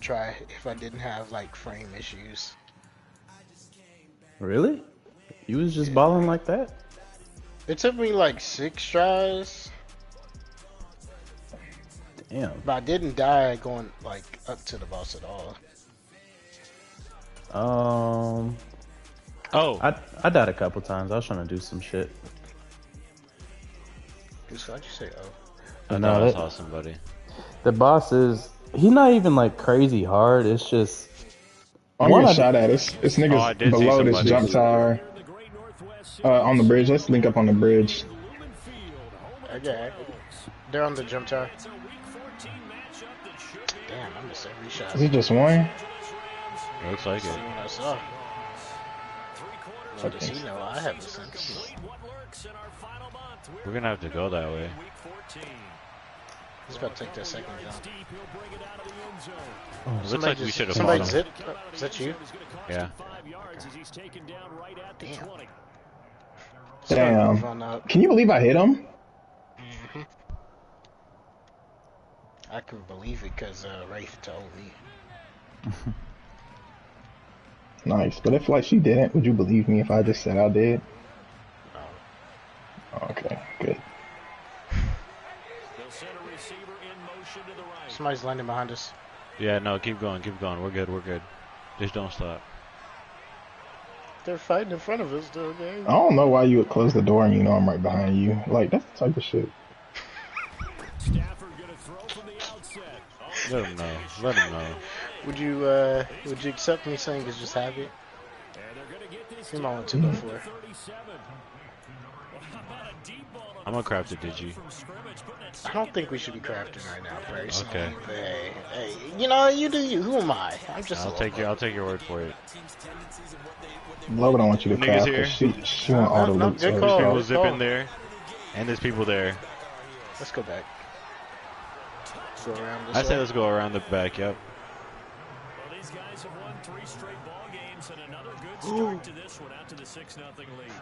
try if I didn't have like frame issues. Really? You was just Yeah. balling like that? It took me like 6 tries, Damn. but I didn't die going like up to the boss at all. Oh, I died a couple times. I was trying to do some shit. Why'd you say oh? I No, thought I saw somebody. the boss is he's not even like crazy hard. It's just I'm getting shot at. It's Oh, I niggas did see below this somebody. jump tower. On the bridge. Let's link up on the bridge. Okay. They're on the jump tower. Damn, I missed every shot. Is it just one? It looks like it. What I saw. What does he know? I have a sense. We're gonna have to go that way. He's about to take that second jump. It looks like we should have fought Somebody him. zip? Is that you? Yeah. Damn. Can you believe I hit him? Mm-hmm. I can believe it because Wraith told me. Nice. But if like she didn't, would you believe me if I just said I did? No. Okay, good. Somebody's landing behind us. Yeah, no, keep going, keep going. We're good, we're good. Just don't stop. They're fighting in front of us, though, gang. I don't know why you would close the door and you know I'm right behind you. Like, that's the type of shit. Let him know. Let him know. Would you accept me saying it's just habit? Come on, 204. I'm gonna craft a digi. I don't think we should be crafting right now, personally. Okay. But hey, you know, you do you. Who am I? I'm just. I'll take your word for it. Logan don't want you to craft. Niggas here. She want all the loot. good So call. People zipping there, and there's people there. Let's go back. Go around this I way. say let's go around the back. Yep. Well, these guys have won 3 straight ball games and another good start to this one out to the 6-0 lead.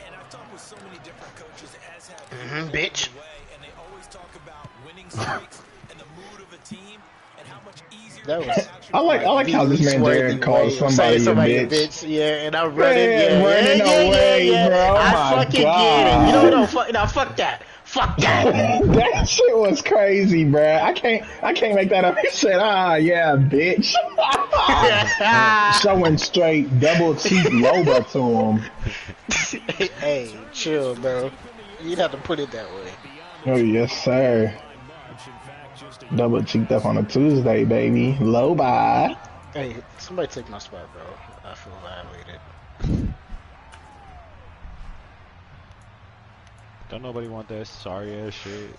And I've talked with so many different coaches, as have bitch. and they always talk about winning streaks and the mood of a team and how much easier That was. I like how this man Jared calls somebody a bitch. Yeah, and I'm running. Running away, bro. I My fucking God. get it. You know what? No, fuck that. Fuck that. That shit was crazy, bruh. I can't make that up. He said, yeah, bitch. Showing straight double cheek Loba to him. Hey, chill, bro. You'd have to put it that way. Oh, yes, sir. Double cheeked up on a Tuesday, baby. Loba. Hey, somebody take my spot, bro. I feel violated. Don't nobody want that sorry ass shit.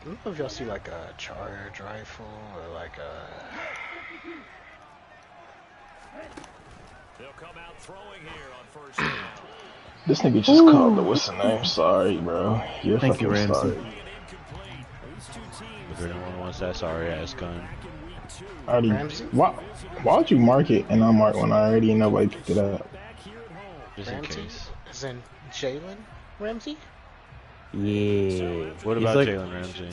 I don't know if y'all see like a charge rifle or like a. They'll come out throwing here on first down. This nigga just called the what's the name? Sorry, bro. You're Thank you, fucking Ramsey. sorry. If anyone wants that sorry ass gun, Why would you mark it and not mark when I already nobody picked it up? just in Ramsey? case. As in Jalen Ramsey? Yeah. What He's about like, Jalen Ramsey?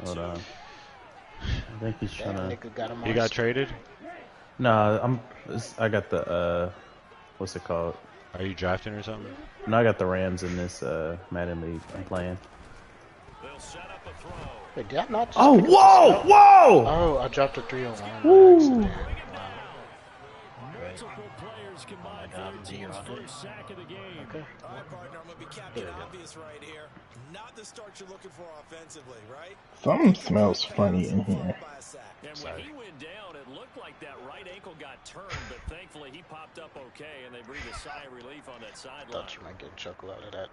Hold on. I think he's trying That to. nigga got him You got traded? Nah, I got the what's it called? Are you drafting or something? No, I got the Rams in this Madden League I'm playing. Wait, did I not just Oh, pick up the whoa, scout? whoa! Oh, I dropped a 301 by Woo. accident. Wow. Okay. Okay. All right, partner, I'm going to be Captain Obvious right here. Not the start you're looking for offensively, right? Something smells funny in here. And when he went down, it looked like that right ankle got turned, but thankfully he popped up okay, and they breathed a sigh of relief on that sideline. Thought you might get a chuckle out of that.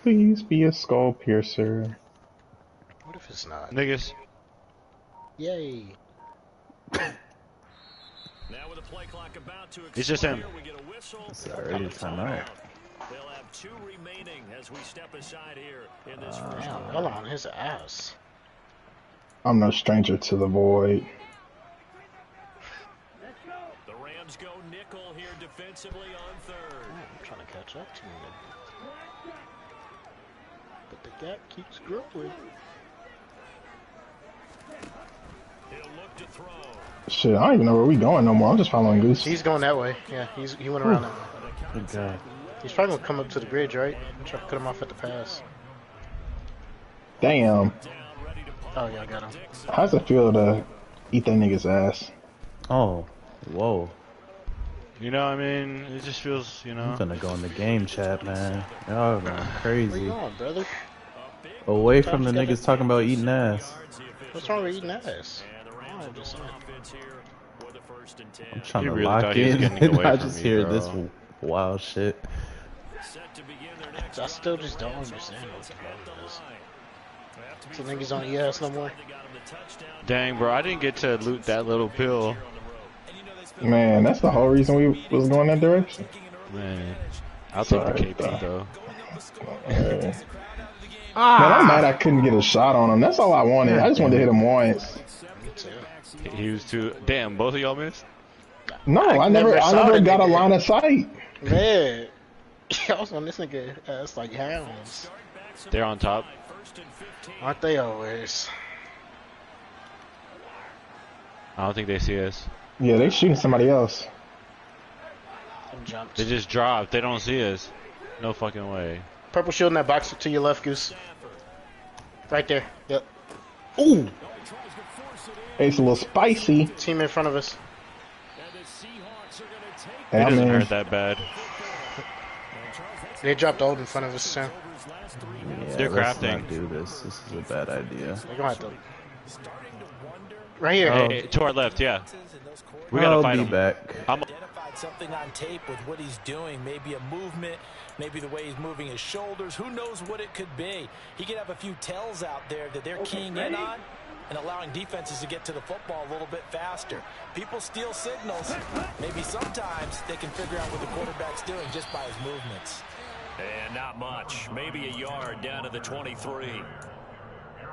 Please be a skull piercer. What if it's not? Niggas. Yay. Now with the play clock about to It's just him. expire, we get a whistle. It's already timeout. They'll have 2 remaining as we step aside here in this first Damn, quarter. hold on his ass. I'm no stranger to the void. The Rams go nickel here defensively on third. I'm trying to catch up to you. gap keeps growing. Shit, I don't even know where we going no more. I'm just following Goose. He's going that way. Yeah, he went around that way. Good guy. He's probably gonna come up to the bridge, right? Try to cut him off at the pass. Damn. Oh yeah, I got him. How's it feel to eat that nigga's ass? Oh, whoa. You know, I mean, it just feels, you know. I'm gonna go in the game chat, man. Y'all are going Where you crazy. going, brother? Away from the niggas talking about eating ass. What's wrong with eating ass? Oh, just saying. I'm trying He to really lock thought he was in, getting and away I from just me, hear bro. this wild shit. I still just don't understand what the problem is. So niggas on EAAS no more? Dang, bro, I didn't get to loot that little pill. Man, that's the whole reason we was going that direction. Man, I'll take the Sorry, KP, though. Man, I'm mad I couldn't get a shot on him. That's all I wanted. I just wanted to hit him once. Me too. He was too... Damn, both of y'all missed? No, I I never never saw the got a nigga. line of sight. Man, I was on this nigga ass like hounds. They're on top. Aren't they always? I don't think they see us. Yeah, they shooting somebody else. Them jumped. They just dropped. They don't see us. No fucking way. Purple shield in that box to your left, Goose. Right there. Yep. Ooh! It's a little spicy. Team in front of us. Hey, It I'm doesn't in. hurt that bad. They dropped old in front of us, too. Yeah, They're let's crafting. not do this. This is a bad idea. They're gonna have to. Right here. Oh. Hey, to our left, yeah. We gotta I'll fight be him. back. Identified something on tape with what he's doing. Maybe a movement, maybe the way he's moving his shoulders. Who knows what it could be? He could have a few tells out there that they're keying in on and allowing defenses to get to the football a little bit faster. People steal signals. Maybe sometimes they can figure out what the quarterback's doing just by his movements. And not much. Maybe a yard down to the 23.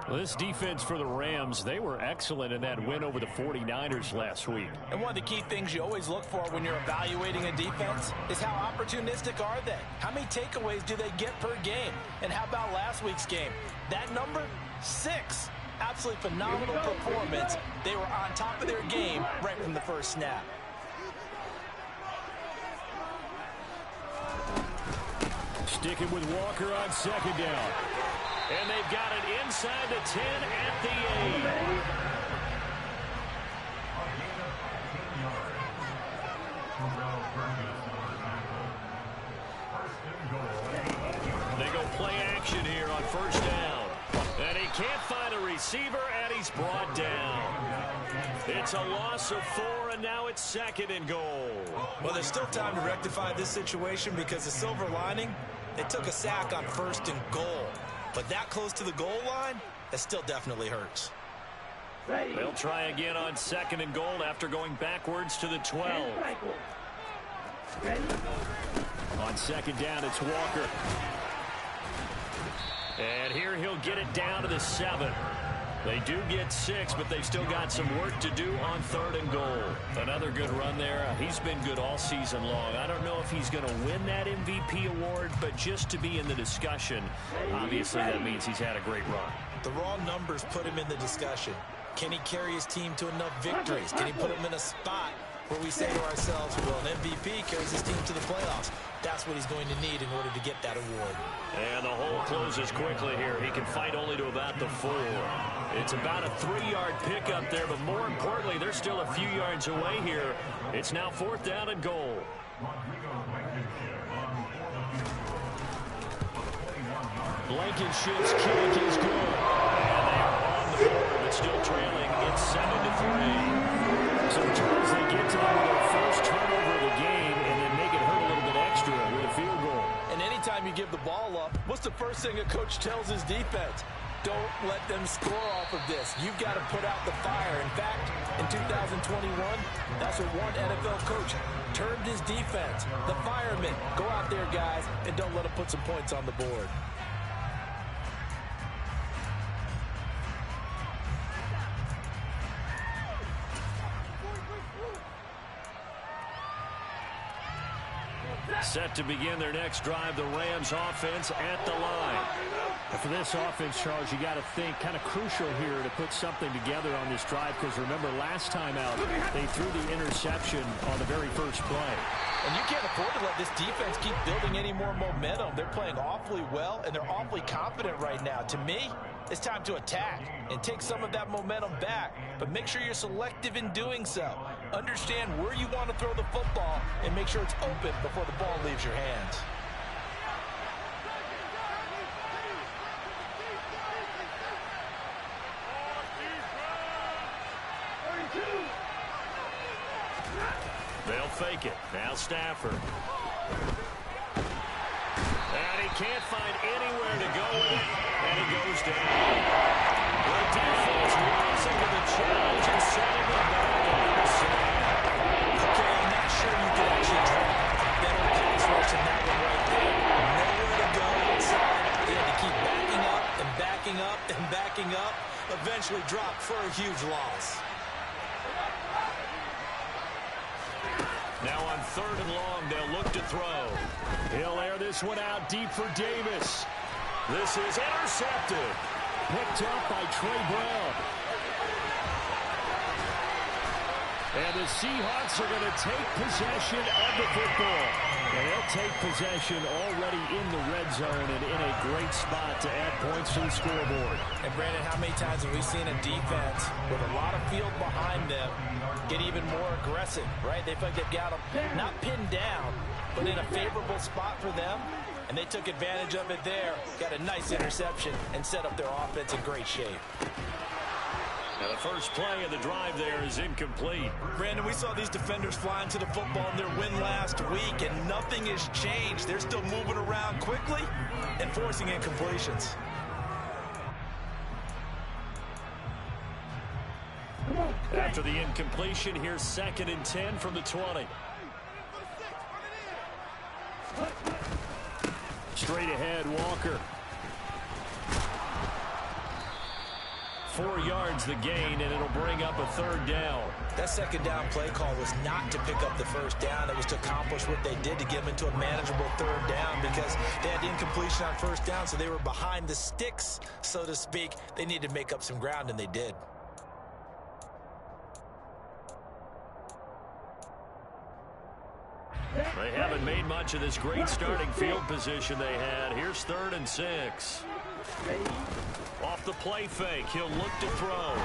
Well, this defense for the Rams, they were excellent in that win over the 49ers last week. And one of the key things you always look for when you're evaluating a defense is how opportunistic are they? How many takeaways do they get per game? And how about last week's game? That number, 6. Absolutely phenomenal performance. They were on top of their game right from the first snap. Sticking with Walker on second down. And they've got it inside the 10 at the 8. They go play action here on first down. And he can't find a receiver, and he's brought down. It's a loss of 4, and now it's 2nd and goal. Well, there's still time to rectify this situation because the silver lining, they took a sack on 1st and goal. But that close to the goal line, that still definitely hurts. They'll try again on 2nd and goal after going backwards to the 12. On 2nd down, it's Walker. And here he'll get it down to the 7. They do get 6, but they've still got some work to do on 3rd and goal. Another good run there. He's been good all season long. I don't know if he's going to win that MVP award, but just to be in the discussion, obviously that means he's had a great run. The raw numbers put him in the discussion. Can he carry his team to enough victories? Can he put him in a spot where we say to ourselves, well, an MVP carries his team to the playoffs? That's what he's going to need in order to get that award. And the hole closes quickly here. He can fight only to about the 4. It's about a 3-yard pickup there, but more importantly, they're still a few yards away here. It's now 4th down and goal. Blankenship's kick is good. And they are on the board, but still trailing. It's 7-3. So, Charles, they get to their first turnover of the game and then make it hurt a little bit extra with a field goal. And anytime you give the ball up, what's the first thing a coach tells his defense? Don't let them score off of this. You've got to put out the fire. In fact, in 2021, that's what one NFL coach termed his defense. The firemen. Go out there, guys, and don't let them put some points on the board. Set to begin their next drive, the Rams offense at the line. If for this offense, Charles, you got to think kind of crucial here to put something together on this drive, because remember last time out they threw the interception on the very first play. And you can't afford to let this defense keep building any more momentum. They're playing awfully well, and they're awfully confident right now. To me, it's time to attack and take some of that momentum back, but make sure you're selective in doing so. Understand where you want to throw the football and make sure it's open before the ball leaves your hands. They'll fake it. Now Stafford. And he can't find anywhere to go with it. And he goes down. The defense rising to the challenge and setting it back on the side. Okay, I'm not sure you can actually drop that old pass rush in that one right there. Nowhere to go inside. They had to keep backing up and backing up and backing up. Eventually dropped for a huge loss. Now on 3rd and long, they'll look to throw. He'll air this one out deep for Davis. This is intercepted. Picked up by Trey Brown. And the Seahawks are going to take possession of the football. And they'll take possession already in the red zone and in a great spot to add points to the scoreboard. And Brandon, how many times have we seen a defense with a lot of field behind them get even more aggressive, right? They feel like they've got them not pinned down, but in a favorable spot for them. And they took advantage of it there. Got a nice interception and set up their offense in great shape. Now the first play of the drive there is incomplete. Brandon, we saw these defenders flying to the football in their win last week, and nothing has changed. They're still moving around quickly and forcing incompletions. After the incompletion, here's 2nd and 10 from the 20. Straight ahead, Walker. 4 yards the gain, and it'll bring up a 3rd down. That 2nd down play call was not to pick up the 1st down. It was to accomplish what they did to get them into a manageable 3rd down, because they had incompletion on 1st down, so they were behind the sticks, so to speak. They needed to make up some ground, and they did. They haven't made much of this great starting field position they had. Here's 3rd and 6. Off the play fake, he'll look to throw.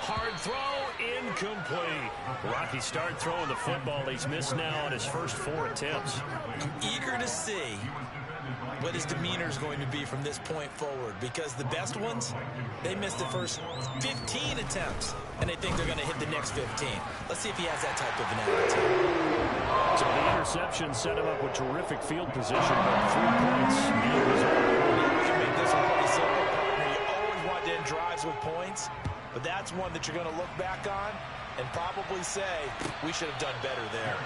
Hard throw, incomplete. Rocky start throwing the football. He's missed now on his first 4 attempts. I'm eager to see what his demeanor is going to be from this point forward, because the best ones, they missed the first 15 attempts, and they think they're going to hit the next 15. Let's see if he has that type of an attitude. So the interception set him up with terrific field position, but 3 points. You can make this one pretty simple, partner. You always want to end drives with points, but that's one that you're going to look back on and probably say, we should have done better there.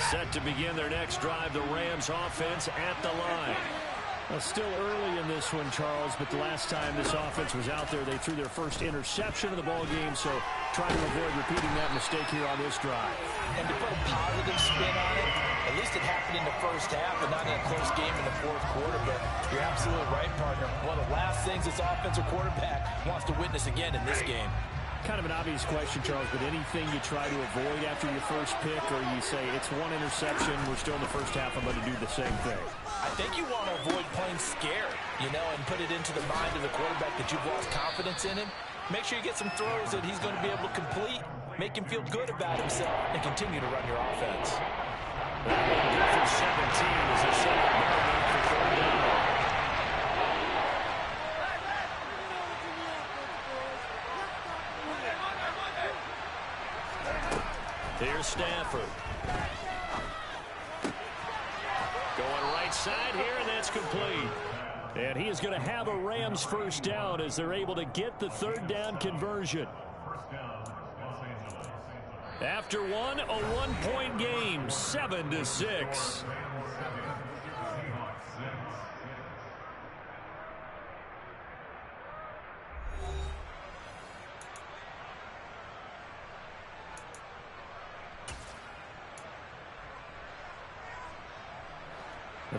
Set to begin their next drive, the Rams offense at the line. Well, still early in this one, Charles, but the last time this offense was out there, they threw their first interception of the ball game, so trying to avoid repeating that mistake here on this drive. And to put a positive spin on it, at least it happened in the first half and not in a close game in the 4th quarter, but you're absolutely right, partner. One of the last things this offensive quarterback wants to witness again in this game. Kind of an obvious question, Charles, but anything you try to avoid after your first pick, or you say it's 1 interception, we're still in the first half, I'm going to do the same thing? I think you want to avoid playing scared, and put it into the mind of the quarterback that you've lost confidence in him. Make sure you get some throws that he's going to be able to complete, make him feel good about himself, and continue to run your offense. That will go for 17 as they set up Merriman for 3rd down. Here's Stafford. Going right side here, and that's complete. And he is going to have a Rams 1st down as they're able to get the 3rd down conversion. After one, a 1-point game, 7-6.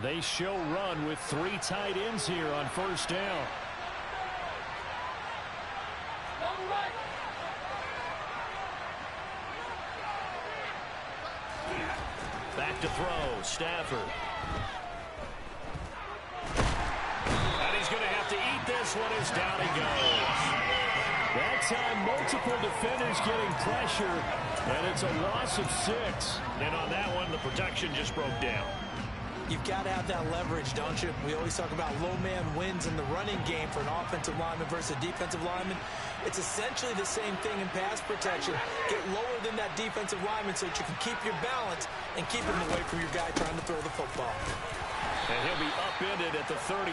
They show run with 3 tight ends here on first down. Back to throw, Stafford. And he's going to have to eat this one as down he goes. That time, multiple defenders getting pressure, and it's a loss of 6. And on that one, the protection just broke down. You've got to have that leverage, don't you? We always talk about low man wins in the running game for an offensive lineman versus a defensive lineman. It's essentially the same thing in pass protection. Get lower than that defensive lineman so that you can keep your balance and keep him away from your guy trying to throw the football. And he'll be upended at the 33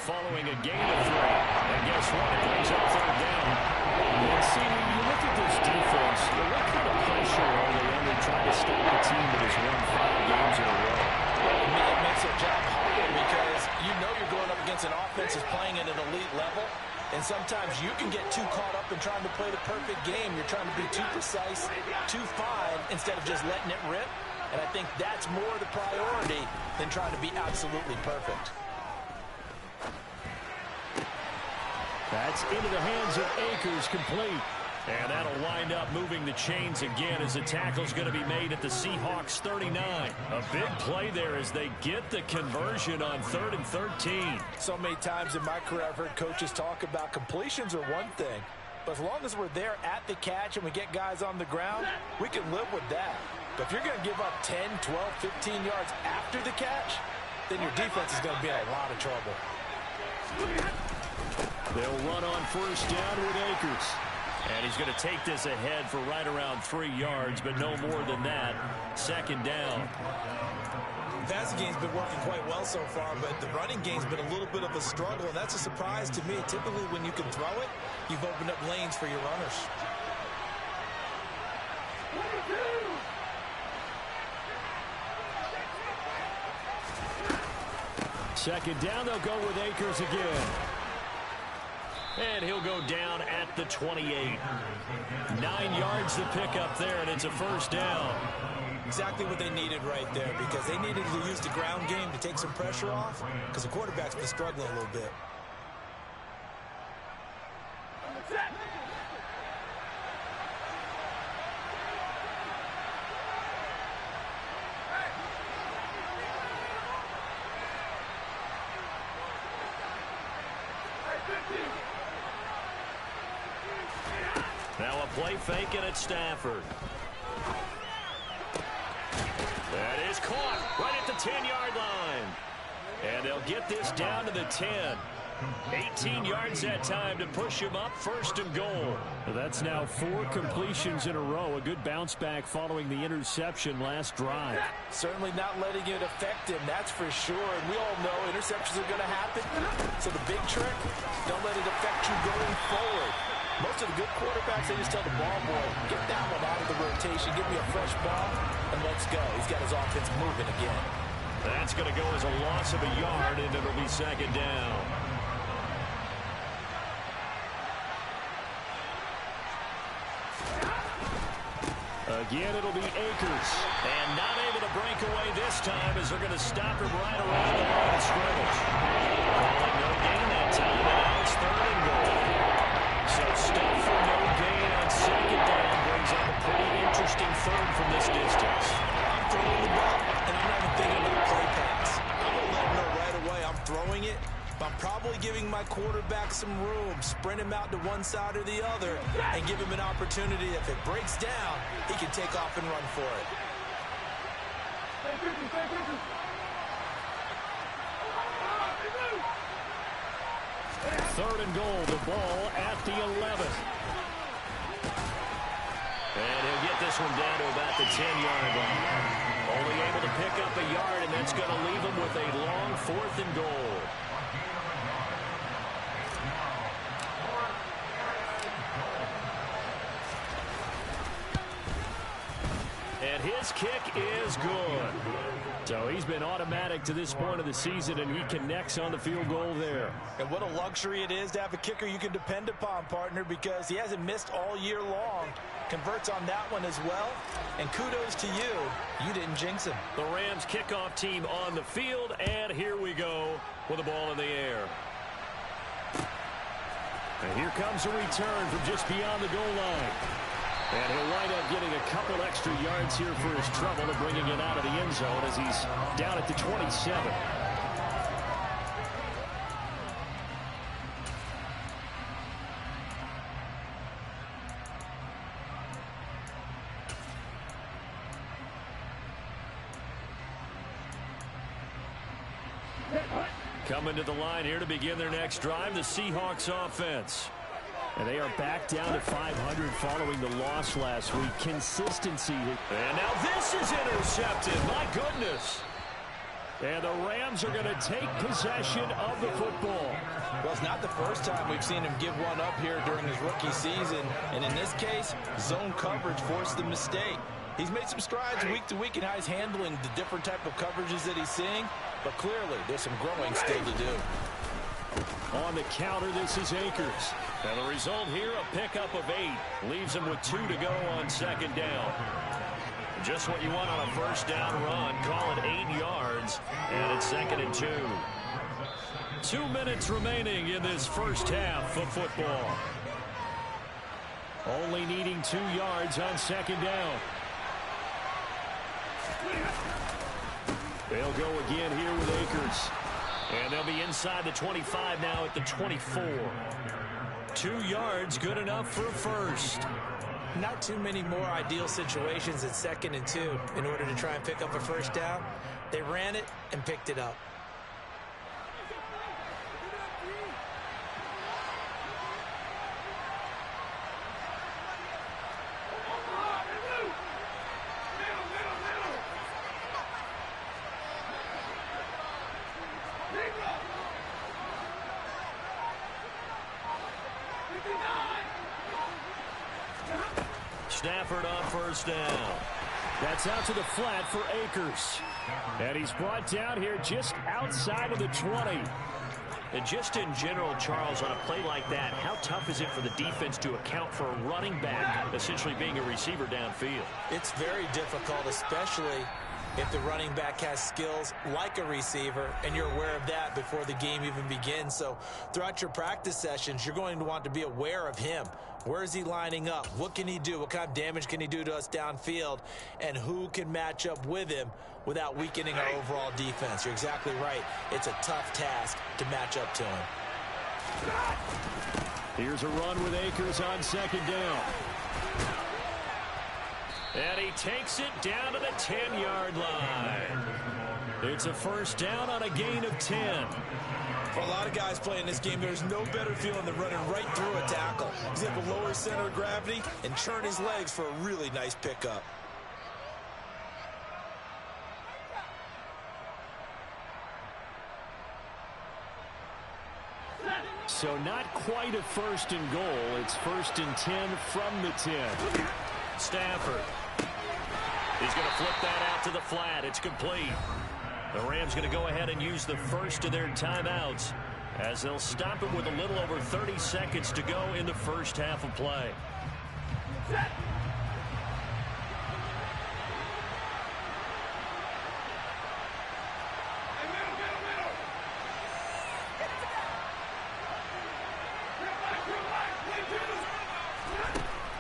following a gain of 3. And guess what? It brings up third down. And see, when you look at this defense, what kind of pressure are they under trying to stop a team that has won 5 games in a row? It makes their job harder because you know you're going up against an offense that's playing at an elite level. And sometimes you can get too caught up in trying to play the perfect game. You're trying to be too precise, too fine, instead of just letting it rip. And I think that's more the priority than trying to be absolutely perfect. That's into the hands of Akers, complete. And that'll wind up moving the chains again as the tackle's going to be made at the Seahawks 39. A big play there as they get the conversion on 3rd and 13. So many times in my career I've heard coaches talk about completions are one thing. But as long as we're there at the catch and we get guys on the ground, we can live with that. But if you're going to give up 10, 12, 15 yards after the catch, then your defense is going to be in a lot of trouble. They'll run on first down with Akers. And he's going to take this ahead for right around 3 yards, but no more than that. 2nd down. The passing game's been working quite well so far, but the running game's been a little bit of a struggle, and that's a surprise to me. Typically, when you can throw it, you've opened up lanes for your runners. Second down, they'll go with Akers again. And he'll go down at the 28. 9 yards to pick up there, and it's a first down. Exactly what they needed right there, because they needed to use the ground game to take some pressure off, because the quarterback's been struggling a little bit. Now a play fake, and it's Stafford. That is caught right at the 10-yard line. And they'll get this down to the 10. 18 yards that time to push him up, 1st and goal. That's now 4 completions in a row. A good bounce back following the interception last drive. Certainly not letting it affect him, that's for sure. And we all know interceptions are going to happen. So the big trick, don't let it affect you going forward. Most of the good quarterbacks, they just tell the ball boy, get that one out of the rotation, give me a fresh ball, and let's go. He's got his offense moving again. That's going to go as a loss of a yard, and it'll be 2nd down. Again, it'll be Akers. And not able to break away this time as they're going to stop him right around the line of scrimmage. Calling no gain that time, and now it's 3rd and goal. So stop for no gain on 2nd down brings up a pretty interesting 3rd from this distance. I'm throwing the ball, and I'm not even thinking about play pass. I'm going to let him know right away I'm throwing it, but I'm probably giving my quarterback some room, sprint him out to one side or the other, and give him an opportunity. If it breaks down, he can take off and run for it. 3rd and goal, the ball at the 11th. And he'll get this one down to about the 10-yard line. Only able to pick up a yard, and that's going to leave him with a long 4th and goal. And his kick is good. So he's been automatic to this point of the season, and he connects on the field goal there. And what a luxury it is to have a kicker you can depend upon, partner, because he hasn't missed all year long. Converts on that one as well. And kudos to you. You didn't jinx him. The Rams kickoff team on the field, and here we go with the ball in the air. And here comes a return from just beyond the goal line. And he'll wind up getting a couple extra yards here for his trouble and bringing it out of the end zone as he's down at the 27. Coming to the line here to begin their next drive, the Seahawks offense. And they are back down to 500 following the loss last week. Consistency. And now this is intercepted. My goodness. And the Rams are going to take possession of the football. Well, it's not the first time we've seen him give one up here during his rookie season. And in this case, zone coverage forced the mistake. He's made some strides week to week in how he's handling the different type of coverages that he's seeing. But clearly, there's some growing still to do. On the counter, this is Akers. And the result here, a pickup of 8. Leaves him with 2 to go on second down. Just what you want on a first down run. Call it 8 yards. And it's 2nd and 2. 2 minutes remaining in this first half of football. Only needing 2 yards on second down. They'll go again here with Akers. And they'll be inside the 25 now at the 24. 2 yards, good enough for a first. Not too many more ideal situations at 2nd and 2 in order to try and pick up a first down. They ran it and picked it up. Stafford on first down. That's out to the flat for Akers. And he's brought down here just outside of the 20. And just in general, Charles, on a play like that, how tough is it for the defense to account for a running back essentially being a receiver downfield? It's very difficult, especially if the running back has skills like a receiver, and you're aware of that before the game even begins. So throughout your practice sessions, you're going to want to be aware of him. Where is he lining up? What can he do? What kind of damage can he do to us downfield? And who can match up with him without weakening our overall defense? You're exactly right. It's a tough task to match up to him. Here's a run with Akers on second down. And he takes it down to the 10-yard line. It's a first down on a gain of 10. For a lot of guys playing this game, there's no better feeling than running right through a tackle. He's able to lower his center of gravity and churn his legs for a really nice pickup. So not quite a first and goal. It's 1st and 10 from the 10. Stafford. He's going to flip that out to the flat. It's complete. The Rams going to go ahead and use the first of their timeouts as they'll stop it with a little over 30 seconds to go in the first half of play.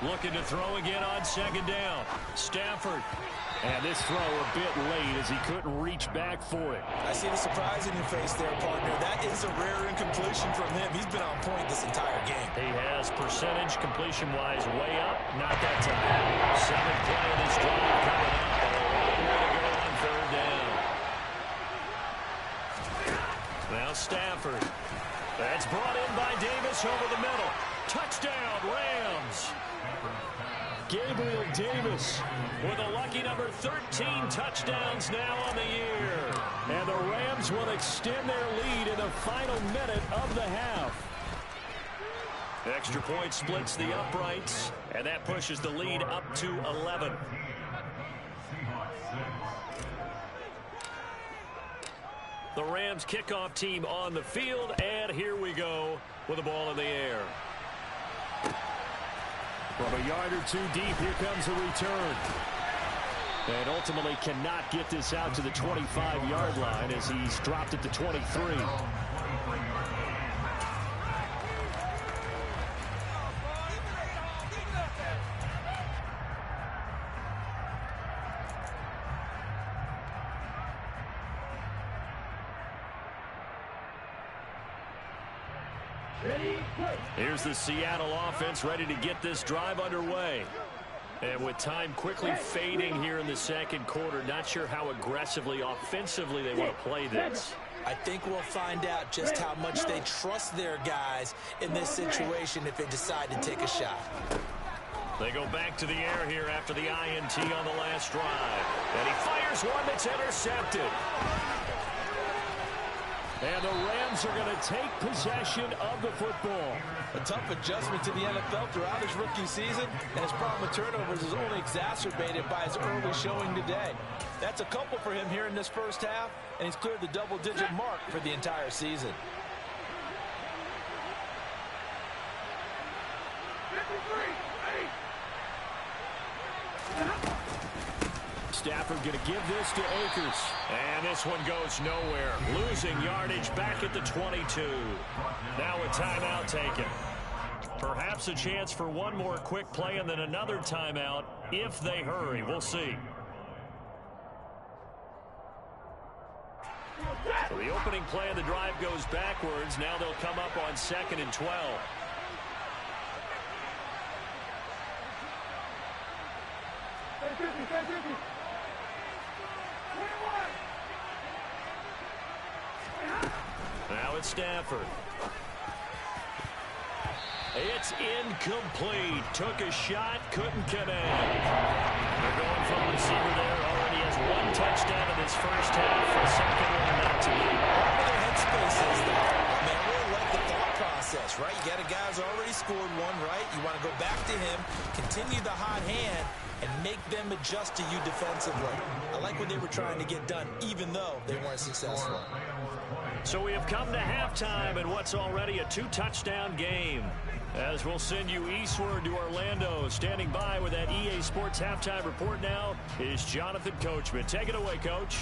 Looking to throw again on second down. Stafford. And this throw a bit late as he couldn't reach back for it. I see the surprise in your face there, partner. That is a rare incompletion from him. He's been on point this entire game. He has percentage completion-wise way up. Not that time. 7th play of this drive coming up. A long way to go on third down. Now Stafford. That's brought in by Davis over the middle. Touchdown, Rams. Gabriel Davis with a lucky number 13 touchdowns now on the year. And the Rams will extend their lead in the final minute of the half. Extra point splits the uprights, and that pushes the lead up to 11. Rams kickoff team on the field, and here we go with the ball in the air. From a yard or two deep, here comes the return. And ultimately cannot get this out to the 25-yard line as he's dropped it to 23. Here's the Seattle offense ready to get this drive underway. And with time quickly fading here in the second quarter, not sure how aggressively, offensively they want to play this. I think we'll find out just how much they trust their guys in this situation if they decide to take a shot. They go back to the air here after the INT on the last drive. And he fires one that's intercepted. And the Rams are going to take possession of the football. A tough adjustment to the NFL throughout his rookie season, and his problem with turnovers is only exacerbated by his early showing today. That's a couple for him here in this first half, and he's cleared the double-digit mark for the entire season. Stafford going to give this to Akers. And this one goes nowhere. Losing yardage back at the 22. Now a timeout taken. Perhaps a chance for one more quick play and then another timeout if they hurry. We'll see. So the opening play of the drive goes backwards. Now they'll come up on 2nd and 12. Now it's Stafford. It's incomplete. Took a shot, couldn't connect. They're going from the receiver there. Already has one touchdown in this first half. The second one not to be. Whatever their headspace is, though, I mean, I really like the thought process, right? You got a guy who's already scored one, right? You want to go back to him, continue the hot hand, and make them adjust to you defensively. I like what they were trying to get done, even though they weren't successful. So we have come to halftime in what's already a 2-touchdown game. As we'll send you eastward to Orlando. Standing by with that EA Sports halftime report now is Jonathan Coachman. Take it away, Coach.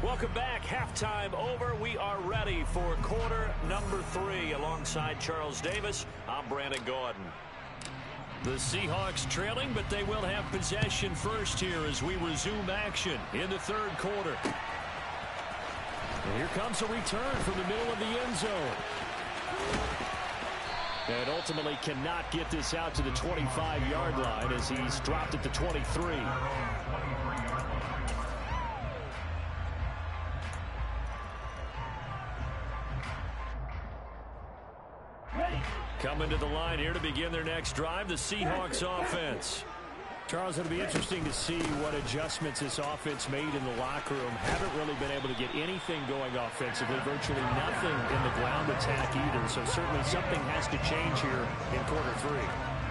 Welcome back. Halftime over. We are ready for quarter number 3. Alongside Charles Davis, I'm Brandon Gordon. The Seahawks trailing, but they will have possession first here as we resume action in the third quarter. And here comes a return from the middle of the end zone. And ultimately cannot get this out to the 25-yard line as he's dropped it to 23. Coming to the line here to begin their next drive, the Seahawks offense. Charles, it'll be interesting to see what adjustments this offense made in the locker room. Haven't really been able to get anything going offensively, virtually nothing in the ground attack either. So certainly something has to change here in quarter 3.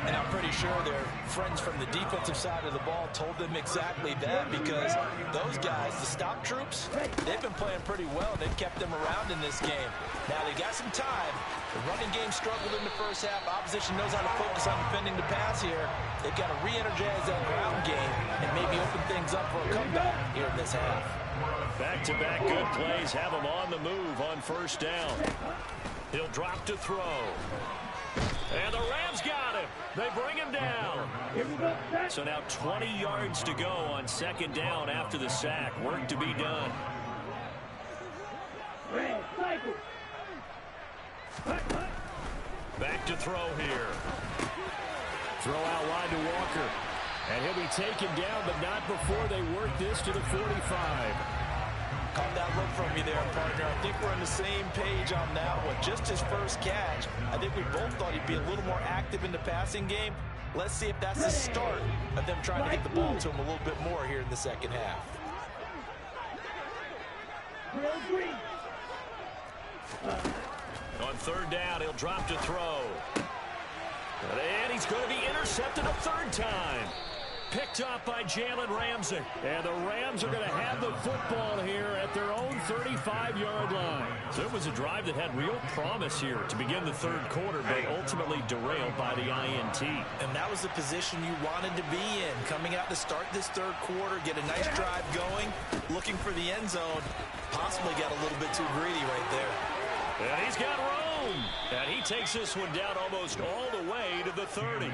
And I'm pretty sure their friends from the defensive side of the ball told them exactly that, because those guys, the stop troops, they've been playing pretty well, and they've kept them around in this game. Now they got some time. The running game struggled in the first half. Opposition knows how to focus on defending the pass here. They've got to re-energize that ground game and maybe open things up for a comeback here in this half. Back-to-back good plays have him on the move on first down. He'll drop to throw. And the Rams got him. They bring him down. So now 20 yards to go on second down after the sack. Work to be done. Back to throw here. Throw out wide to Walker. And he'll be taken down, but not before they work this to the 45. Caught that look from you there, partner. I think we're on the same page on that one. Just his first catch. I think we both thought he'd be a little more active in the passing game. Let's see if that's the start of them trying to get the ball to him a little bit more here in the second half. On third down, he'll drop to throw. And he's going to be intercepted a third time. Picked up by Jalen Ramsey. And the Rams are going to have the football here at their own 35-yard line. So it was a drive that had real promise here to begin the third quarter, but ultimately derailed by the INT. And that was the position you wanted to be in. Coming out to start this third quarter, get a nice drive going, looking for the end zone. Possibly got a little bit too greedy right there. And he's got room. And he takes this one down almost all the way to the 30.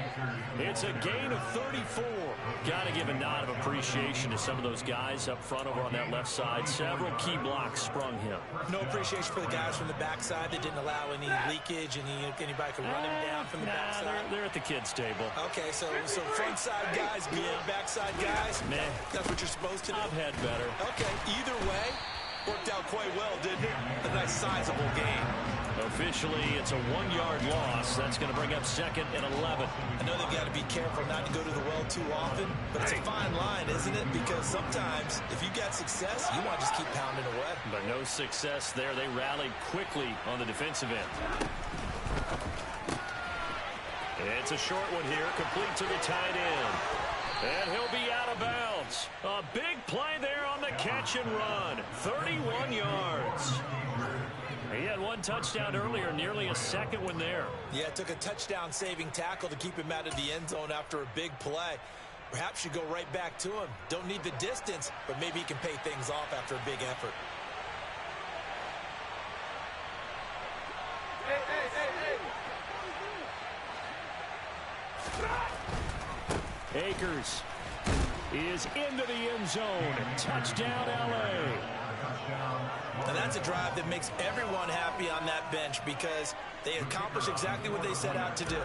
It's a gain of 34. Got to give a nod of appreciation to some of those guys up front over on that left side. Several key blocks sprung him. No appreciation for the guys from the backside that didn't allow any leakage, and anybody could run him down from the backside. They're at the kids' table. Okay, so front side guys good, backside guys, meh. That's what you're supposed to do. I've had better. Okay, either way, worked out quite well, didn't it? A nice sizable game. Officially, it's a 1-yard loss. That's going to bring up second and 11. I know they've got to be careful not to go to the well too often, but it's a fine line, isn't it? Because sometimes, if you got success, you want to just keep pounding away. But no success there. They rallied quickly on the defensive end. It's a short one here, complete to the tight end. And he'll be out of bounds. A big play there on the catch and run. 31 yards. He had one touchdown earlier, nearly a second one there. Yeah, it took a touchdown-saving tackle to keep him out of the end zone after a big play. Perhaps you go right back to him. Don't need the distance, but maybe he can pay things off after a big effort. Akers is into the end zone. Touchdown, L.A. And that's a drive that makes everyone happy on that bench because they accomplish exactly what they set out to do.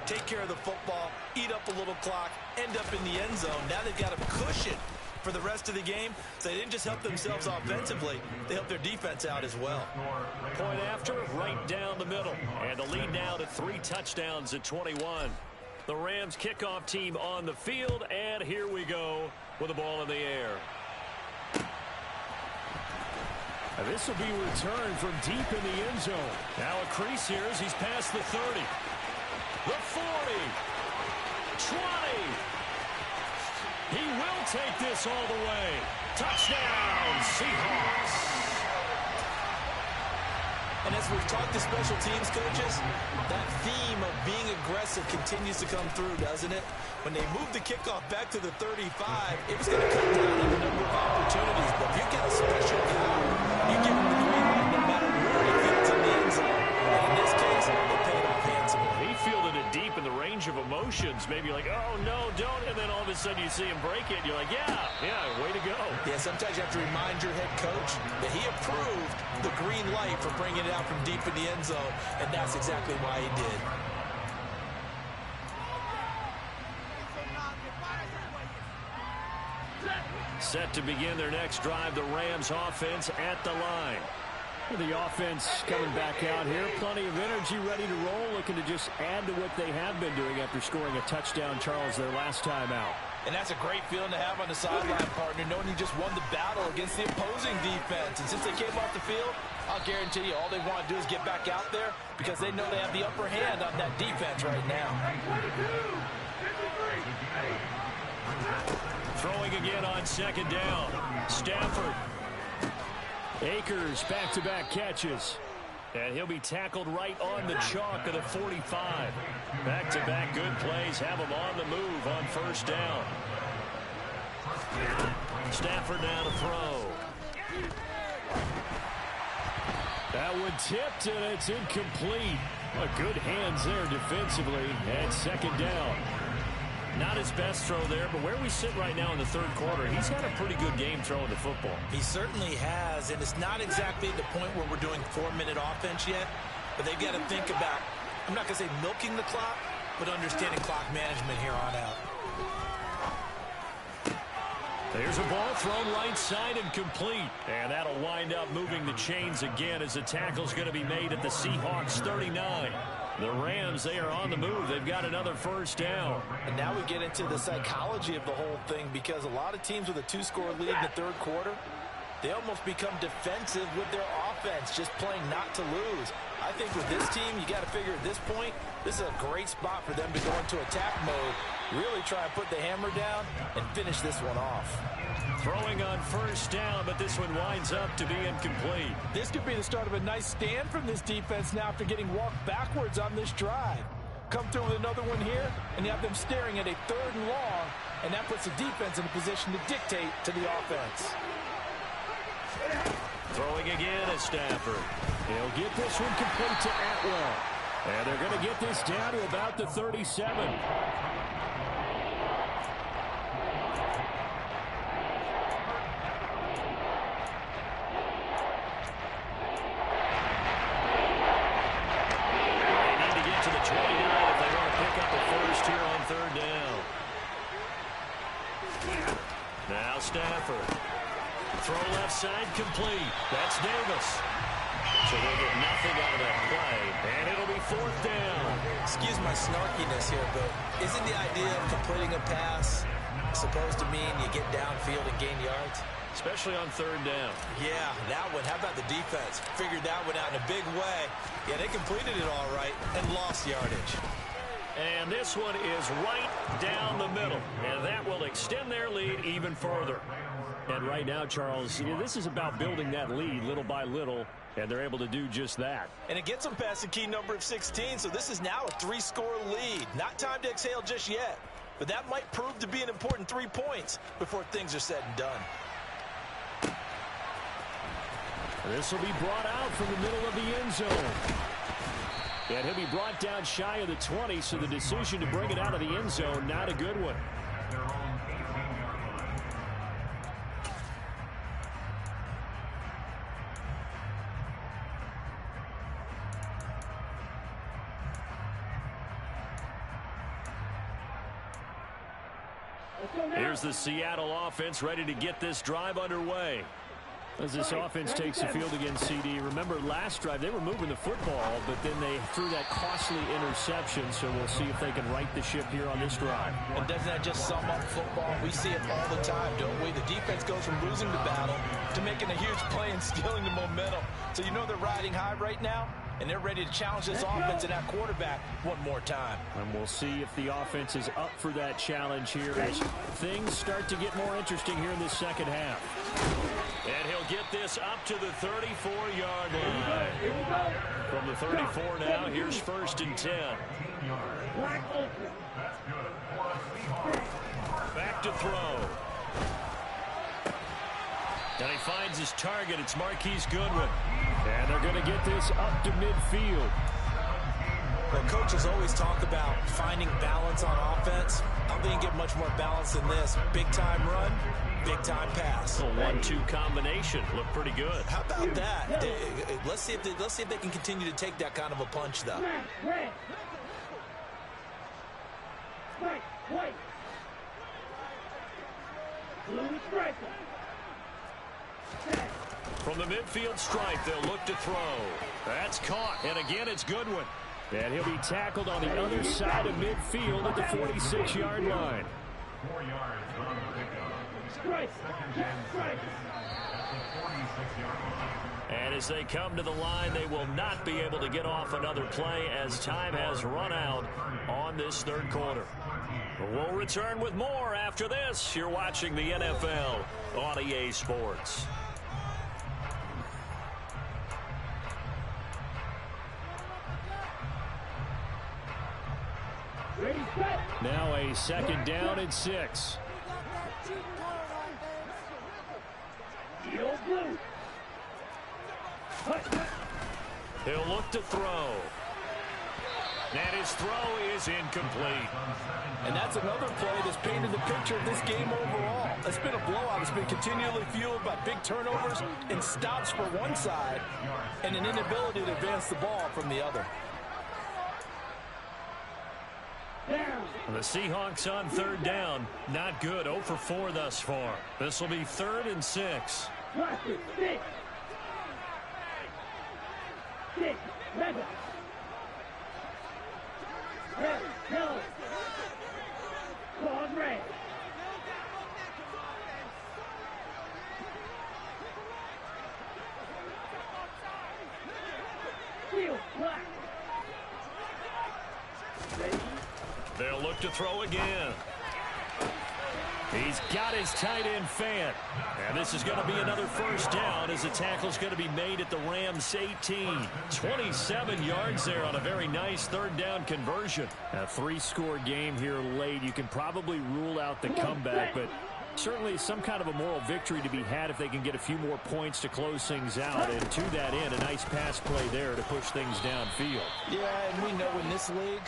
Take care of the football, eat up a little clock, end up in the end zone. Now they've got a cushion for the rest of the game. So they didn't just help themselves offensively, they helped their defense out as well. Point after, right down the middle. And the lead now to 3 touchdowns at 21. The Rams kickoff team on the field, and here we go with the ball in the air. And this will be returned from deep in the end zone. Now a crease here as he's past the 30. The 40. 20. He will take this all the way. Touchdown, Seahawks. And as we've talked to special teams coaches, that theme of being aggressive continues to come through, doesn't it? When they move the kickoff back to the 35, it was going to cut down on the number of opportunities. But if you get a special guy, you give him the green light no matter where he fits in the end zone. And in this case, they paid off handsomely. He fielded it deep in the range of emotions. Maybe like, oh, no, don't. And then all of a sudden you see him break it. And you're like, yeah, way to go. Yeah, sometimes you have to remind your head coach that he approved the green light for bringing it out from deep in the end zone. And that's exactly why he did. Set to begin their next drive, the Rams offense at the line. The offense coming back out here. Plenty of energy, ready to roll, looking to just add to what they have been doing after scoring a touchdown, Charles, their last time out. And that's a great feeling to have on the sideline, partner, knowing you just won the battle against the opposing defense. And since they came off the field, I'll guarantee you all they want to do is get back out there because they know they have the upper hand on that defense right now. Throwing again on second down. Stafford. Akers back-to-back catches. And he'll be tackled right on the chalk of the 45. Back-to-back good plays have him on the move on first down. Stafford now to throw. That one tipped, and it's incomplete. Good hands there defensively at second down. Not his best throw there, but where we sit right now in the third quarter, he's had a pretty good game throwing the football. He certainly has, and it's not exactly at the point where we're doing 4-minute offense yet, but they've got to think about, I'm not going to say milking the clock, but understanding clock management here on out. There's a ball thrown right side and complete. And that'll wind up moving the chains again as the tackle's going to be made at the Seahawks 39. The Rams, they are on the move. They've got another first down. And now we get into the psychology of the whole thing because a lot of teams with a 2-score lead in the third quarter, they almost become defensive with their offense, just playing not to lose. I think with this team, you got to figure at this point, this is a great spot for them to go into attack mode, really try and put the hammer down and finish this one off. Throwing on first down, but this one winds up to be incomplete. This could be the start of a nice stand from this defense now after getting walked backwards on this drive. Come through with another one here, and you have them staring at a 3rd and long, and that puts the defense in a position to dictate to the offense. Throwing again is Stafford. He'll get this one complete to Atwell. And they're going to get this down to about the 37. Now Stafford. Throw left side complete. That's Davis. So they'll get nothing out of that play. And it'll be 4th down. Excuse my snarkiness here, but isn't the idea of completing a pass supposed to mean you get downfield and gain yards? Especially on 3rd down. Yeah, that one. How about the defense? Figured that one out in a big way. Yeah, they completed it all right and lost yardage. And this one is right down the middle. And that will extend their lead even further. And right now, Charles, this is about building that lead little by little. And they're able to do just that. And it gets them past the key number of 16. So this is now a 3-score lead. Not time to exhale just yet. But that might prove to be an important 3 points before things are said and done. This will be brought out from the middle of the end zone. And he'll be brought down shy of the 20, so the decision to bring it out of the end zone, not a good one. Here's the Seattle offense ready to get this drive underway. As this offense takes the field against CD, remember last drive they were moving the football, but then they threw that costly interception, so we'll see if they can right the ship here on this drive. And doesn't that just sum up football? We see it all the time, don't we? The defense goes from losing the battle to making a huge play and stealing the momentum. So you know they're riding high right now, and they're ready to challenge this offense and that quarterback one more time. And we'll see if the offense is up for that challenge here as things start to get more interesting here in the second half. And he'll get this up to the 34-yard line. From the 34 now, here's 1st and 10. Back to throw. And he finds his target. It's Marquise Goodwin. And they're going to get this up to midfield. Well, coaches always talk about finding balance on offense. I don't think you get much more balance than this. Big-time run, big-time pass. A 1-2 combination. Looked pretty good. How about that? Let's see if they can continue to take that kind of a punch, though. From the midfield stripe, they'll look to throw. That's caught. And again, it's Goodwin. And he'll be tackled on the other side of midfield at the 46-yard line. 4 yards on the pickup. Second and 6 at the 46-yard line. And as they come to the line, they will not be able to get off another play as time has run out on this 3rd quarter. We'll return with more after this. You're watching the NFL on EA Sports. Now a 2nd down and 6. He'll look to throw. And his throw is incomplete. And that's another play that's painted the picture of this game overall. It's been a blowout. It's been continually fueled by big turnovers and stops for one side and an inability to advance the ball from the other. The Seahawks on 3rd down. Not good. 0 for 4 thus far. This will be 3rd and 6. look to throw again. He's got his tight end Fant. And this is going to be another first down as the tackle's going to be made at the Rams 18. 27 yards there on a very nice third down conversion. A 3-score game here late. You can probably rule out the comeback, but certainly some kind of a moral victory to be had if they can get a few more points to close things out. And to that end, a nice pass play there to push things downfield. Yeah, and we know in this league,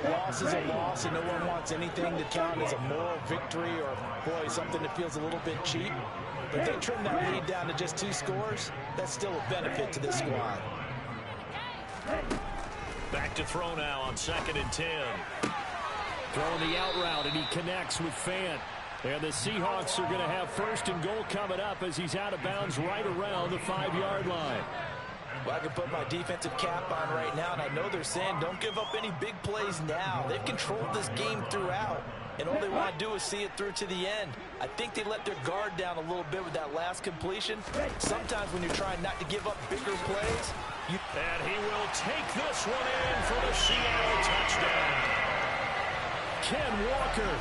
a loss is a loss, and no one wants anything to count as a moral victory or, boy, something that feels a little bit cheap. But if they trim that lead down to just 2 scores, that's still a benefit to this squad. Back to throw now on 2nd and 10. Throwing the out route, and he connects with Fant. And the Seahawks are going to have 1st and goal coming up as he's out of bounds right around the 5-yard line. Well, I can put my defensive cap on right now, and I know they're saying don't give up any big plays now. They've controlled this game throughout, and all they want to do is see it through to the end. I think they let their guard down a little bit with that last completion. Sometimes when you're trying not to give up bigger plays, and he will take this one in for the Seattle touchdown. Ken Walker,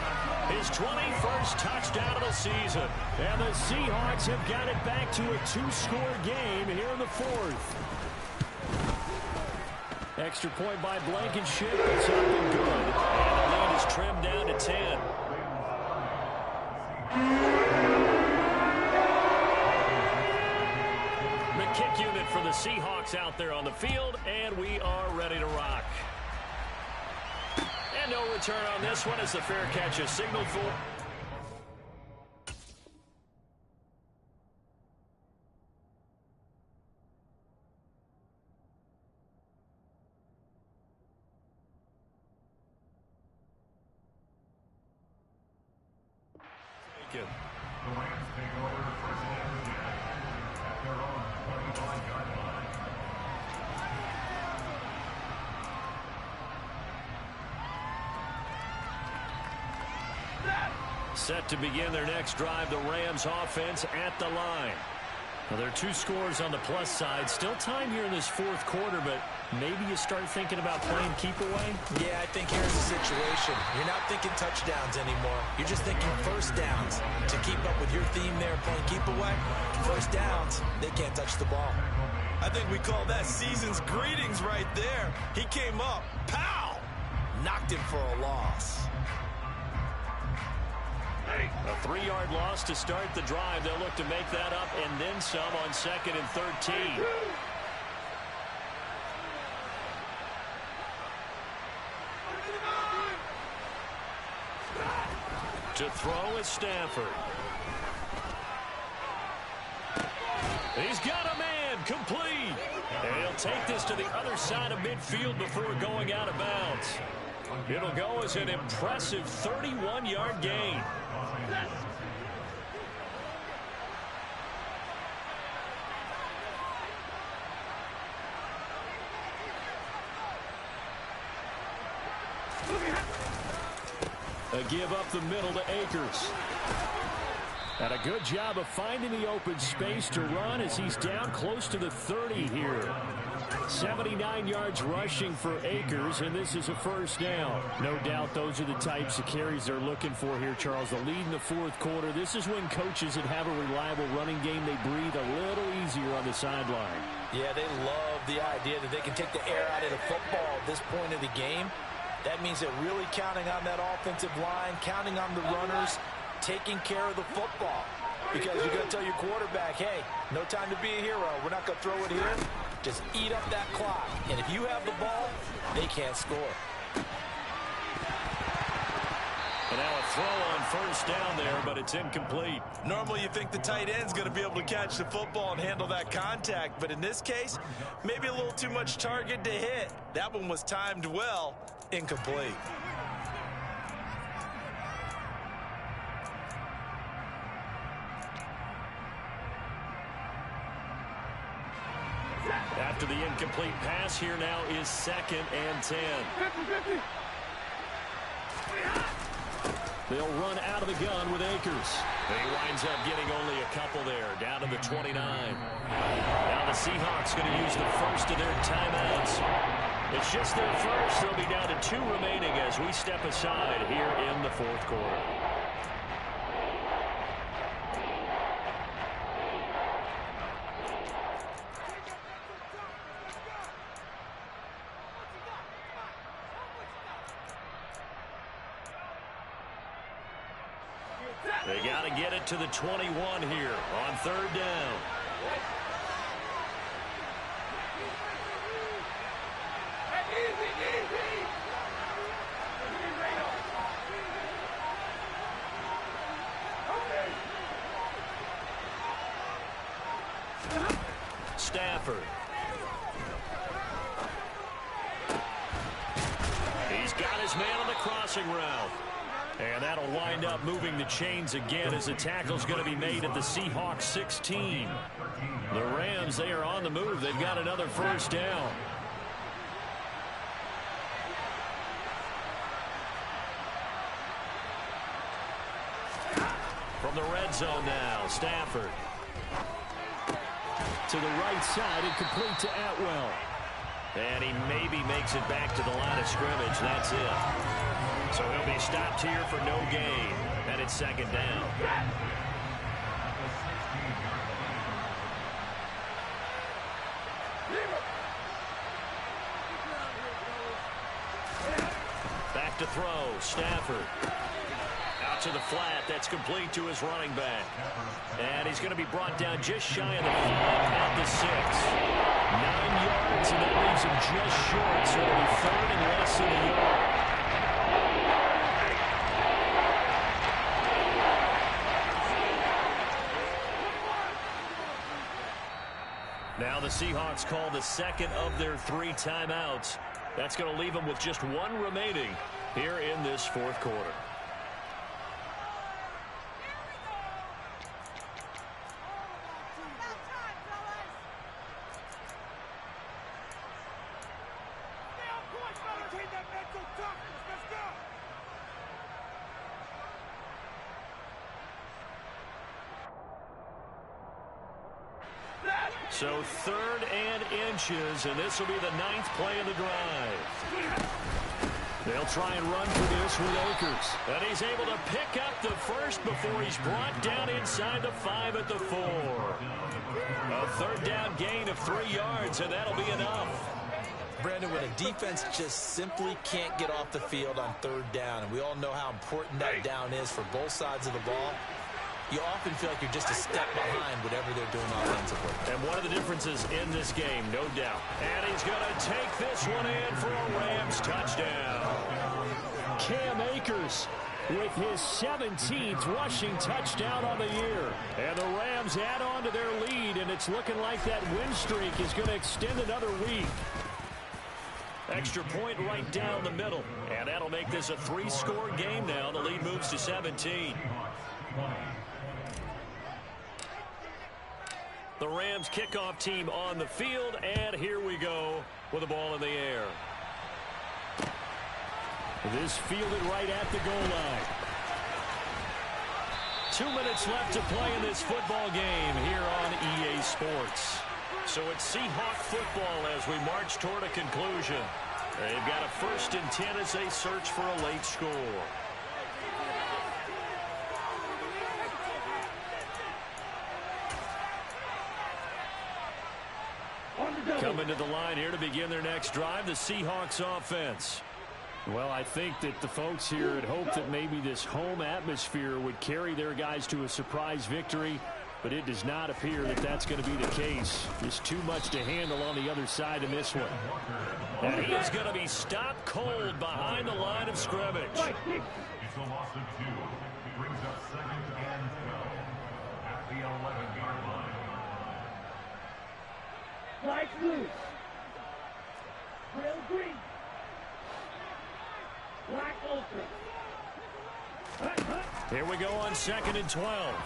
his 21st touchdown of the season. And the Seahawks have got it back to a 2-score game here in the 4th. Extra point by Blankenship. It's up and good. And the lead is trimmed down to 10. The kick unit for the Seahawks out there on the field, and we are ready to rock. And no return on this one as the fair catch is signaled for. The Rams take over the first down at their own 25-yard line. Set to begin their next drive, the Rams offense at the line. Well, there are 2 scores on the plus side. Still time here in this 4th quarter, but maybe you start thinking about playing keep away? yeah, I think here's the situation. You're not thinking touchdowns anymore. You're just thinking first downs. To keep up with your theme there, playing keep away, first downs, they can't touch the ball. I think we call that season's greetings right there. He came up, pow! Knocked him for a loss. A 3-yard loss to start the drive. They'll look to make that up and then some on 2nd and 13. To throw is Stafford. He's got a man, complete. And he'll take this to the other side of midfield before going out of bounds. It'll go as an impressive 31-yard gain. A give up the middle to Akers. And a good job of finding the open space to run as he's down close to the 30 here. 79 yards rushing for Akers, and this is a first down. No doubt those are the types of carries they're looking for here, Charles. The lead in the 4th quarter. This is when coaches that have a reliable running game, they breathe a little easier on the sideline. Yeah, they love the idea that they can take the air out of the football at this point of the game. That means they're really counting on that offensive line, counting on the runners, taking care of the football. Because you're going to tell your quarterback, hey, no time to be a hero. We're not going to throw it here. Just eat up that clock. And if you have the ball, they can't score. And now a throw on first down there, but it's incomplete. Normally you think the tight end's going to be able to catch the football and handle that contact, but in this case, maybe a little too much target to hit. That one was timed well. Incomplete. After the incomplete pass, here now is 2nd and 10. They'll run out of the gun with Akers. He winds up getting only a couple there, down to the 29. Now the Seahawks going to use the first of their timeouts. It's just their first. They'll be down to 2 remaining as we step aside here in the fourth quarter. They got to get it to the 21 here on 3rd down. Stafford. He's got his man on the crossing route. And that'll wind up moving the chains again as the tackle's going to be made at the Seahawks 16. The Rams, they are on the move. They've got another first down. From the red zone now, Stafford. To the right side and complete to Atwell. And he maybe makes it back to the line of scrimmage. That's it. So he'll be stopped here for no gain. And it's 2nd down. Back to throw. Stafford. Out to the flat. That's complete to his running back. And he's going to be brought down just shy of the 5 at the 6. 9 yards, and that leaves him just short. So it'll be 3rd and less than a yard. Now the Seahawks call the 2nd of their 3 timeouts. That's going to leave them with just 1 remaining here in this 4th quarter. So 3rd and inches, and this will be the 9th play of the drive. They'll try and run for this with Akers. And he's able to pick up the first before he's brought down inside the 5 at the 4. A 3rd down gain of 3 yards, and that'll be enough. Brandon, when a defense just simply can't get off the field on 3rd down, and we all know how important that down is for both sides of the ball, you often feel like you're just a step behind whatever they're doing offensively. And one of the differences in this game, no doubt. And he's going to take this one in for a Rams touchdown. Cam Akers with his 17th rushing touchdown on the year. And the Rams add on to their lead, and it's looking like that win streak is going to extend another week. Extra point right down the middle. And that'll make this a 3-score game now. The lead moves to 17. The Rams kickoff team on the field, and here we go with the ball in the air. This fielded right at the goal line. 2 minutes left to play in this football game here on EA Sports. So it's Seahawk football as we march toward a conclusion. They've got a 1st and 10 as they search for a late score. Coming to the line here to begin their next drive, the Seahawks offense. Well, I think that the folks here had hoped that maybe this home atmosphere would carry their guys to a surprise victory, but it does not appear that that's going to be the case. Just too much to handle on the other side in this one. And he is going to be stopped cold behind the line of scrimmage. It's a loss of 2. Brings up 2nd and 12 at the 11-yard line. Flight loose. Real green. Black ultra. Here we go on 2nd and 12.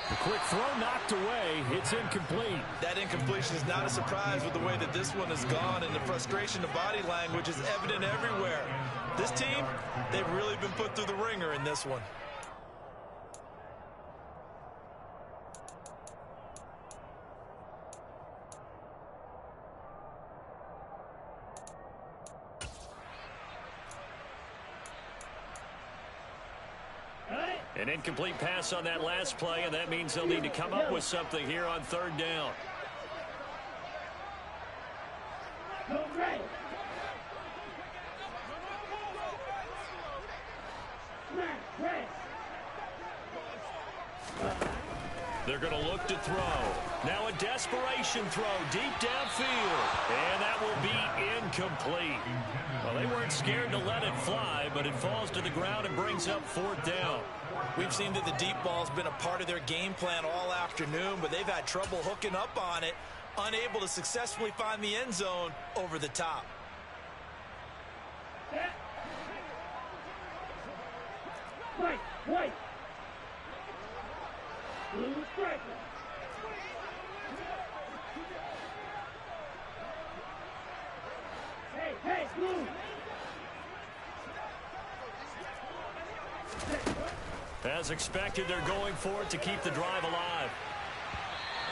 The quick throw knocked away. It's incomplete. That incompletion is not a surprise with the way that this one has gone, and the frustration of body language is evident everywhere. This team, they've really been put through the ringer in this one. An incomplete pass on that last play, and that means they'll need to come up with something here on 3rd down. They're going to look to throw. Now a desperation throw deep downfield. And that will be incomplete. Well, they weren't scared to let it fly, but it falls to the ground and brings up 4th down. We've seen that the deep ball's been a part of their game plan all afternoon, but they've had trouble hooking up on it, unable to successfully find the end zone over the top. White. Blue striker. Hey, blue. As expected, they're going for it to keep the drive alive.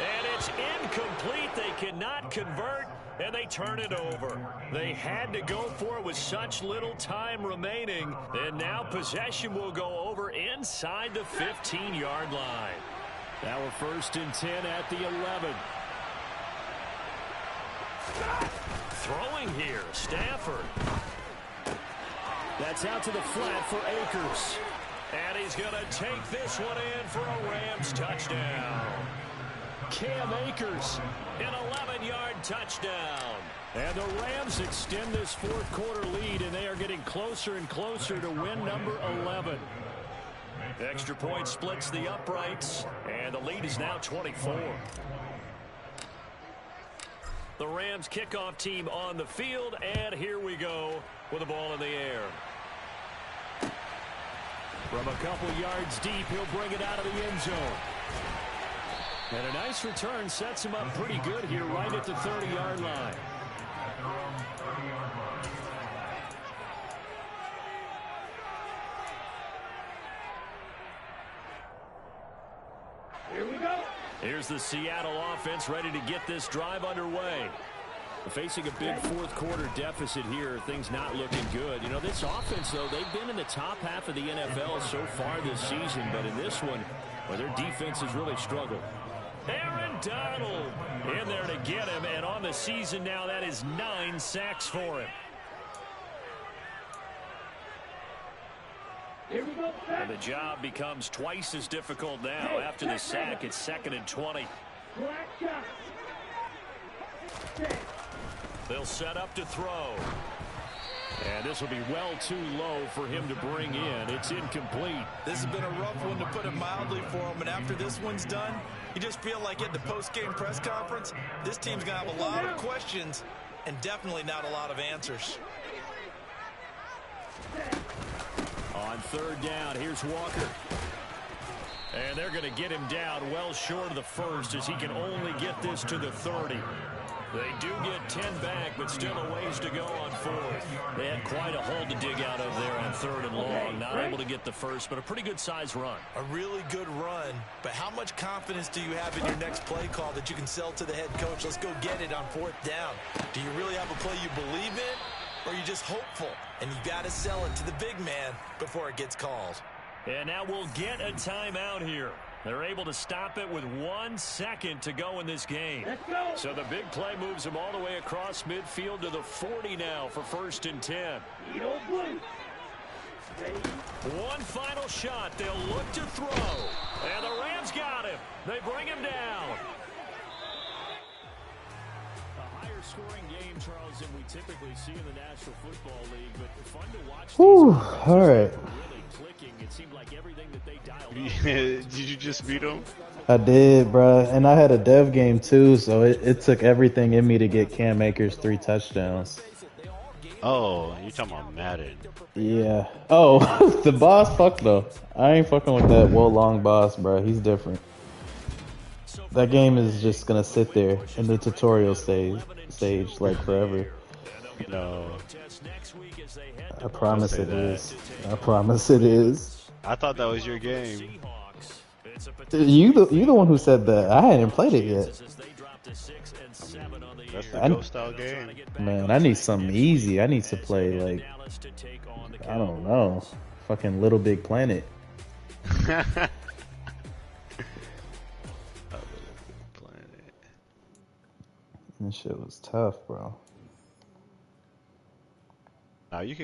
And it's incomplete. They cannot convert, and they turn it over. They had to go for it with such little time remaining, and now possession will go over inside the 15-yard line. Now we're 1st and 10 at the 11. Throwing here, Stafford. That's out to the flat for Akers. And he's going to take this one in for a Rams touchdown. Cam Akers, an 11-yard touchdown. And the Rams extend this 4th quarter lead, and they are getting closer and closer to win number 11. Extra point splits the uprights, and the lead is now 24. The Rams kickoff team on the field, and here we go with the ball in the air. From a couple yards deep, he'll bring it out of the end zone. And a nice return sets him up pretty good here right at the 30-yard line. Here we go. Here's the Seattle offense ready to get this drive underway. Facing a big 4th quarter deficit here, things not looking good. You know, this offense, though, they've been in the top half of the NFL so far this season, but in this one, well, their defense has really struggled. Aaron Donald in there to get him, and on the season now, that is 9 sacks for him. Here we go. And the job becomes twice as difficult now. After the sack, it's 2nd and 20. Black shot. They'll set up to throw. And this will be well too low for him to bring in. It's incomplete. This has been a rough one, to put it mildly, for him. And after this one's done, you just feel like at the post-game press conference, this team's going to have a lot of questions and definitely not a lot of answers. On 3rd down, here's Walker. And they're going to get him down well short of the 1st, as he can only get this to the 30. They do get 10 back, but still a ways to go on 4th. They had quite a hole to dig out of there on 3rd and long. Not able to get the 1st, but a pretty good size run. A really good run, but how much confidence do you have in your next play call that you can sell to the head coach? Let's go get it on 4th down. Do you really have a play you believe in, or are you just hopeful? And you got to sell it to the big man before it gets called. And now we'll get a timeout here. They're able to stop it with 1 second to go in this game. So the big play moves them all the way across midfield to the 40 now for 1st and 10. One final shot. They'll look to throw. And the Rams got him. They bring him down. A higher scoring game, Charles, than we typically see in the National Football League, but fun to watch. Whew, all right. Really clicking. It seemed like everything that they dialed up. Did you just beat him? I did, bruh. And I had a dev game too, so it took everything in me to get Cam Akers 3 touchdowns. Oh, you talking about Madden? Yeah. Oh, the boss, fuck though. I ain't fucking with that Wo Long boss, bruh. He's different. That game is just gonna sit there in the tutorial stage like forever. No. I promise it is. I promise it is. I thought that was your game. You the one who said that. I hadn't played it yet. That's the ghost style game. Man, I need something easy. I need to play like, I don't know, fucking Little Big Planet. This shit was tough, bro.